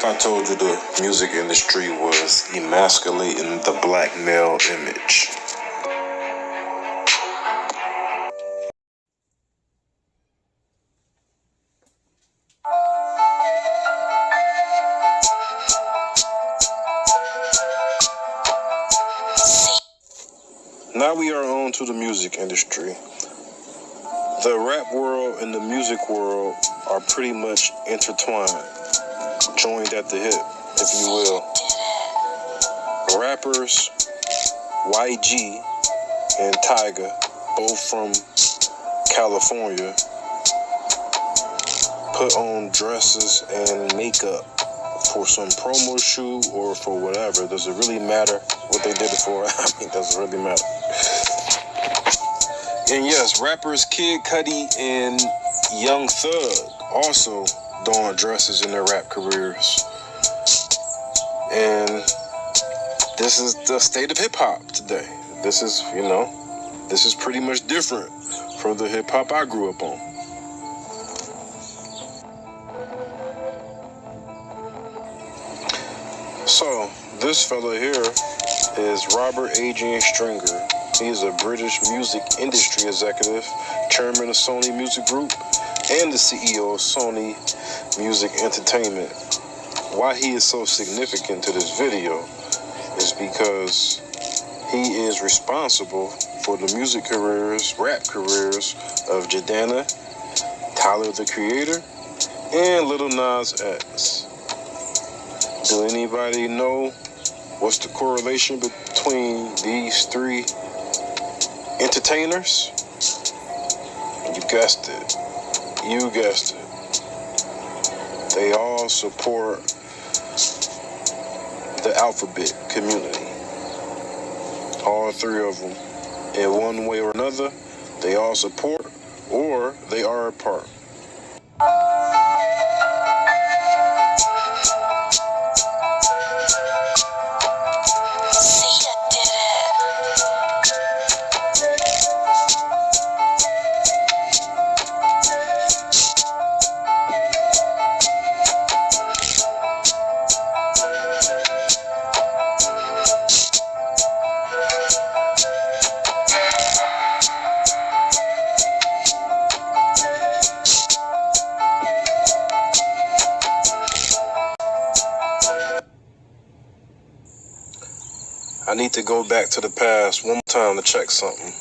I told you the music industry was emasculating the black male image. Now we are on to the music industry. The rap world and the music world are pretty much intertwined, joined at the hip, if you will. Rappers YG and Tyga, both from California, put on dresses and makeup for some promo shoot or for whatever. Does it really matter what they did it for? I mean, does it really matter? And yes, rappers Kid Cudi and Young Thug also don dresses in their rap careers. And this is the state of hip-hop today. This is, this is pretty much different from the hip-hop I grew up on. So, this fella here is Robert Adrian Stringer. He's a British music industry executive, chairman of Sony Music Group, and the CEO of Sony Music Entertainment. Why he is so significant to this video is because he is responsible for the music careers, rap careers of Jadana, Tyler the Creator, and Lil Nas X. Do anybody know what's the correlation between these three entertainers? You guessed it. You guessed it. They all support the alphabet community. All three of them. In one way or another, they all support or they are a part. I need to go back to the past one more time to check something.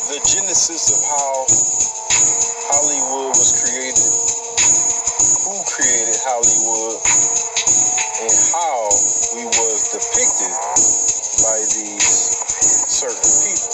The genesis of how Hollywood was created, who created Hollywood, and how we was depicted by these certain people.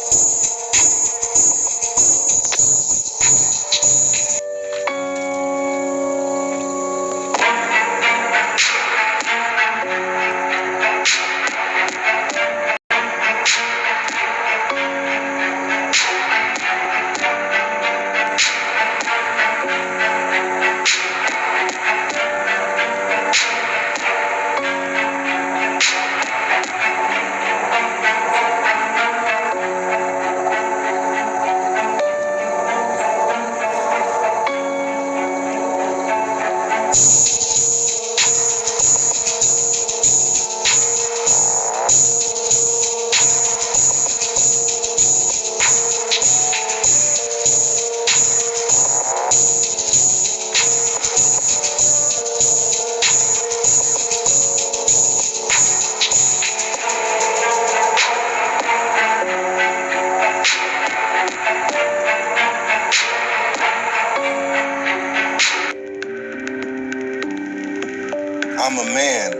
I'm a man.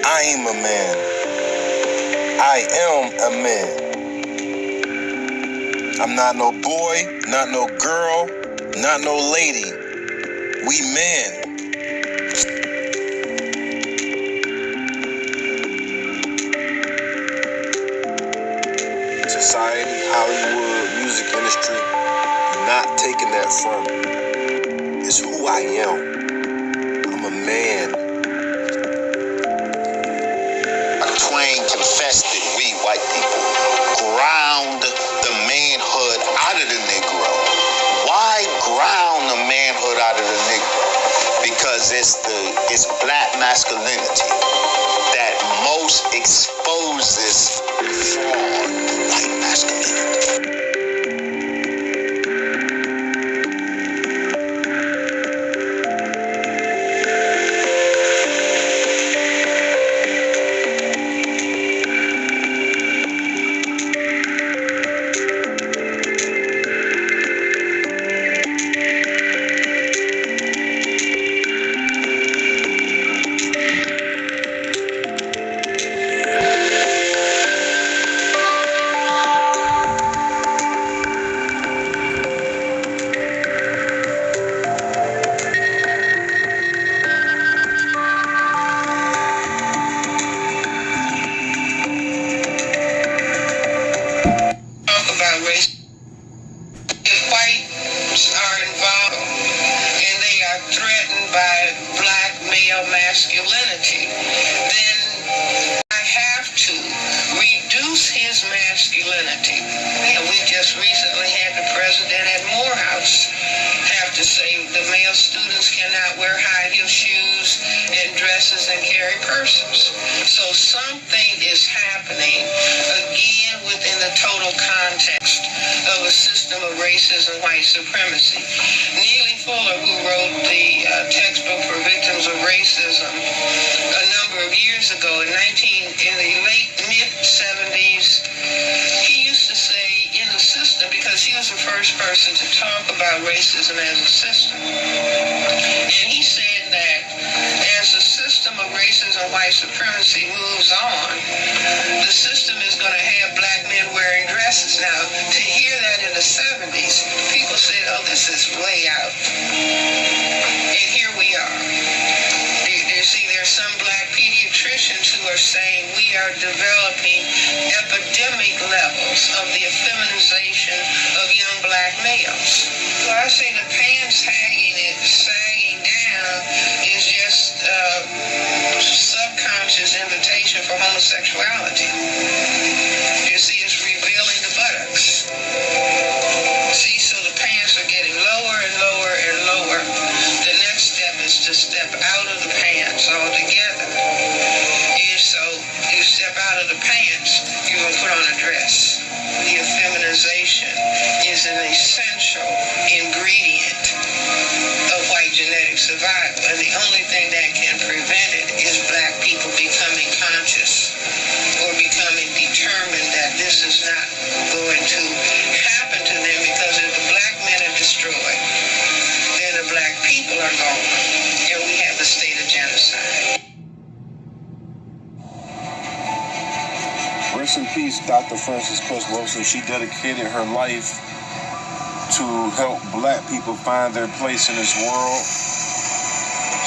I am a man. I am a man. I'm not no boy, not no girl, not no lady. We men. Society, Hollywood, music industry, not taking that from me. It's who I am. I'm a man. man. Twain confessed that we white people ground the manhood out of the Negro. Why ground the manhood out of the Negro? Because it's black masculinity that most exposes flawed white masculinity. Masculinity, then I have to reduce his masculinity. And we just recently had the president at Morehouse have to say the male students cannot wear high heel shoes and dresses and carry purses. So something is happening again within the total context of a system of racism, white supremacy. Neely Fuller, who wrote the textbook for victims of racism a number of years ago, in the mid-70s, he used to say in the system, because he was the first person to talk about racism as a system, and he said that as the system of racism and white supremacy moves on, the system is going to have black men wearing dresses. Now, to hear that in the 70s, people said, oh, this is way out. And here we are. You see, there's some black pediatricians who are saying we are developing epidemic levels of the effeminization of young black males. So I say the pants sagging down is just subconscious invitation for homosexuality. You see, it's revealing the buttocks. See, so the pants are getting lower and lower and lower. The next step is to step out of the pants altogether. And so you step out of the pants, you're going to put on a dress. The effeminization is an essential ingredient of white genetic survival. And the only thing that can prevent it is black people becoming conscious or becoming determined that this is not going to happen to them, because if the black men are destroyed, then the black people are gone, and we have the state of genocide. Rest in peace, Dr. Frances Cress Welsing. She dedicated her life to help black people find their place in this world.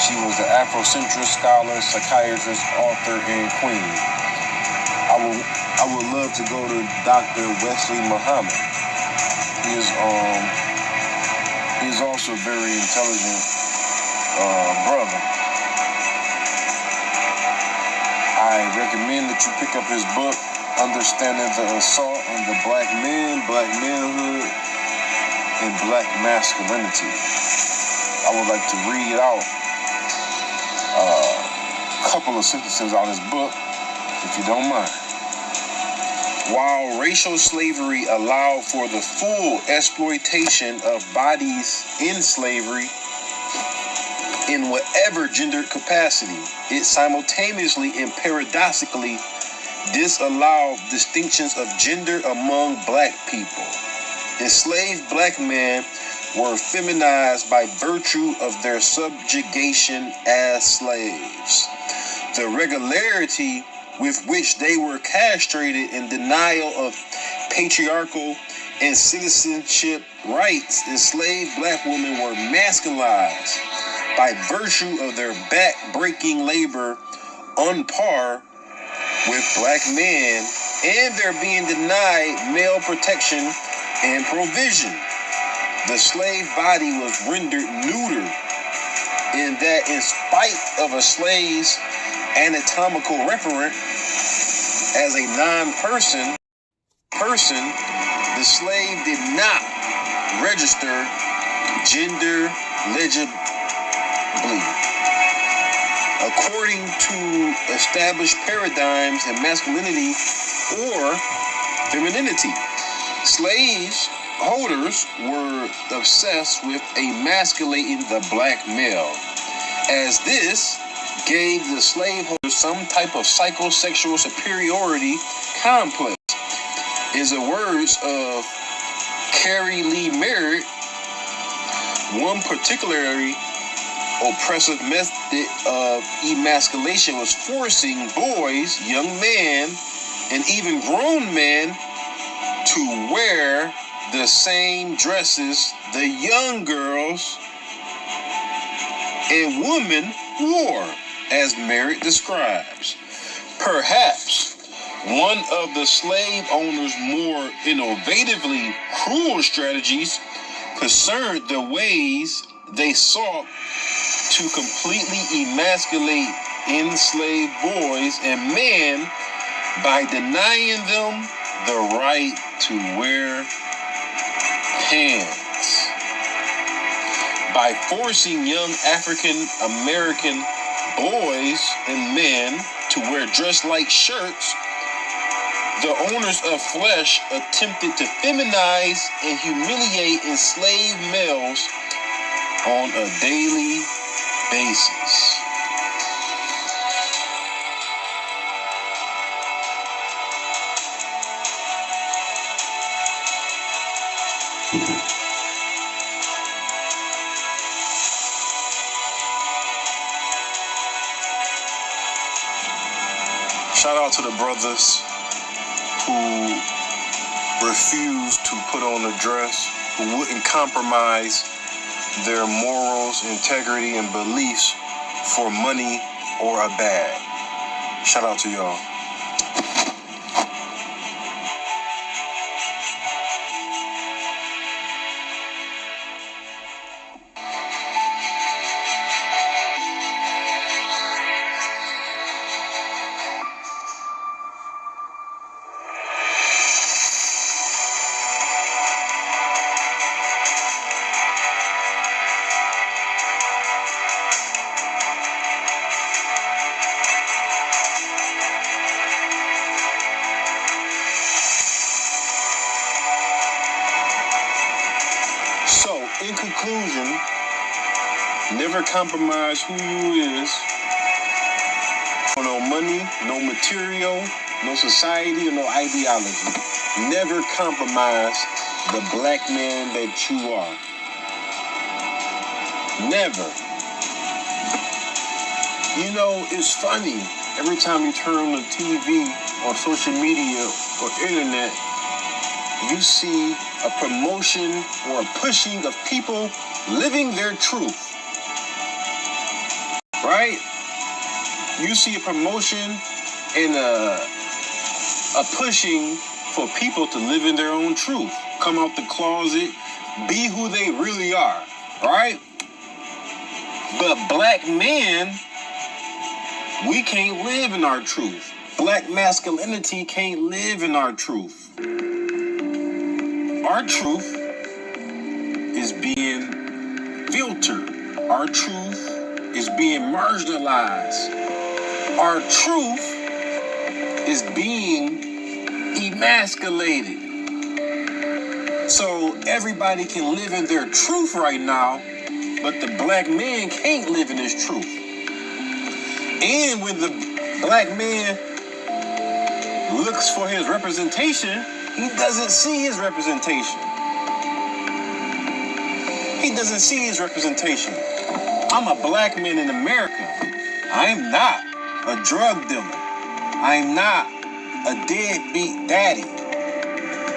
She was an Afrocentrist scholar, psychiatrist, author, and queen. I would love to go to Dr. Wesley Muhammad. He is also a very intelligent brother. I recommend that you pick up his book, Understanding the Assault on the Black Man, Black Manhood, and Black Masculinity. I would like to read out a couple of sentences out of his book, if you don't mind. While racial slavery allowed for the full exploitation of bodies in slavery in whatever gendered capacity, it simultaneously and paradoxically disallowed distinctions of gender among black people. Enslaved black men were feminized by virtue of their subjugation as slaves. The regularity with which they were castrated in denial of patriarchal and citizenship rights, enslaved black women were masculinized by virtue of their back-breaking labor on par with black men, and their being denied male protection and provision. The slave body was rendered neuter in that in spite of a slave's anatomical referent as a non-person, the slave did not register gender legibly. According to established paradigms in masculinity or femininity, slaves holders were obsessed with emasculating the black male, as this gave the slaveholder some type of psychosexual superiority complex. In the words of Carrie Lee Merritt, one particularly oppressive method of emasculation was forcing boys, young men, and even grown men to wear the same dresses the young girls and women wore, as Merritt describes. Perhaps one of the slave owners' more innovatively cruel strategies concerned the ways they sought to completely emasculate enslaved boys and men by denying them the right to wear pants. By forcing young African American boys and men to wear dress-like shirts, the owners of flesh attempted to feminize and humiliate enslaved males on a daily basis. Shout out to the brothers who refused to put on a dress, who wouldn't compromise their morals, integrity, and beliefs for money or a bag. Shout out to y'all. So, in conclusion, never compromise who you is for no money, no material, no society, or no ideology. Never compromise the black man that you are. Never. You know, it's funny. Every time you turn on the TV or social media or internet, you see a promotion or a pushing of people living their truth. Right? You see a promotion and a pushing for people to live in their own truth. Come out the closet, be who they really are. Right? But black men, we can't live in our truth. Black masculinity can't live in our truth. Our truth is being filtered. Our truth is being marginalized. Our truth is being emasculated. So everybody can live in their truth right now, but the black man can't live in his truth. And when the black man looks for his representation, he doesn't see his representation. He doesn't see his representation. I'm a black man in America. I'm not a drug dealer. I'm not a deadbeat daddy.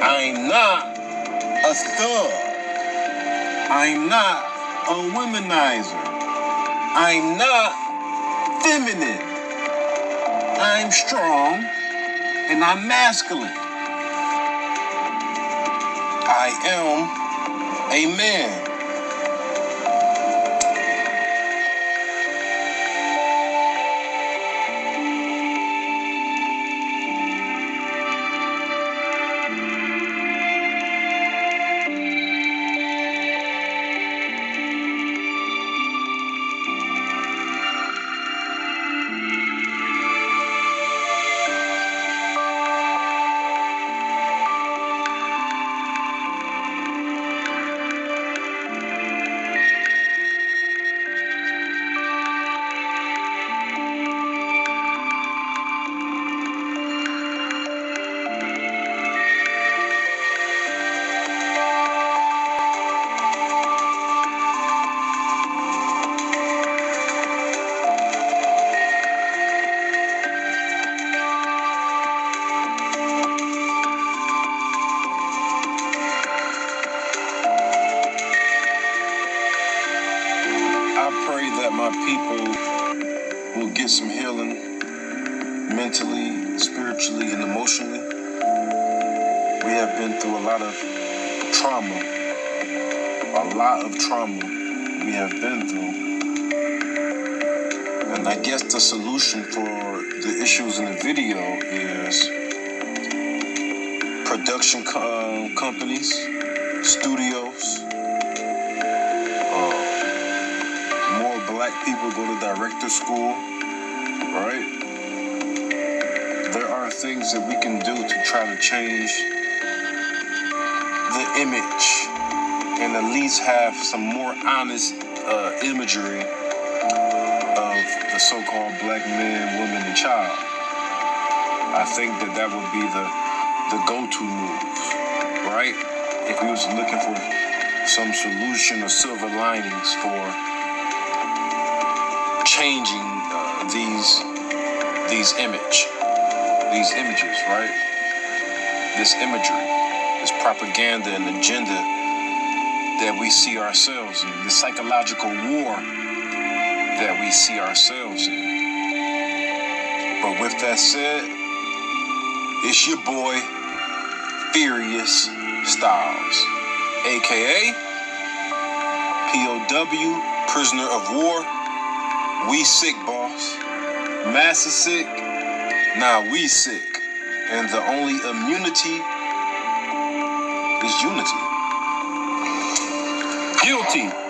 I'm not a thug. I'm not a womanizer. I'm not feminine. I'm strong and I'm masculine. I am a man. people will get some healing mentally, spiritually, and emotionally. We have been through a lot of trauma. We have been through. And I guess the solution for the issues in the video is production companies, studios, more black people go to director school, right? There are things that we can do to try to change the image and at least have some more honest imagery of the so-called black man, woman, and child. I think that would be the go-to move, right? If we was looking for some solution or silver linings for changing these images, right? This imagery, this propaganda and agenda that we see ourselves in, the psychological war that we see ourselves in. But with that said, it's your boy, Furious Styles, aka POW, prisoner of war. We sick, boss. Massa sick, nah, we sick. And the only immunity is unity. Guilty.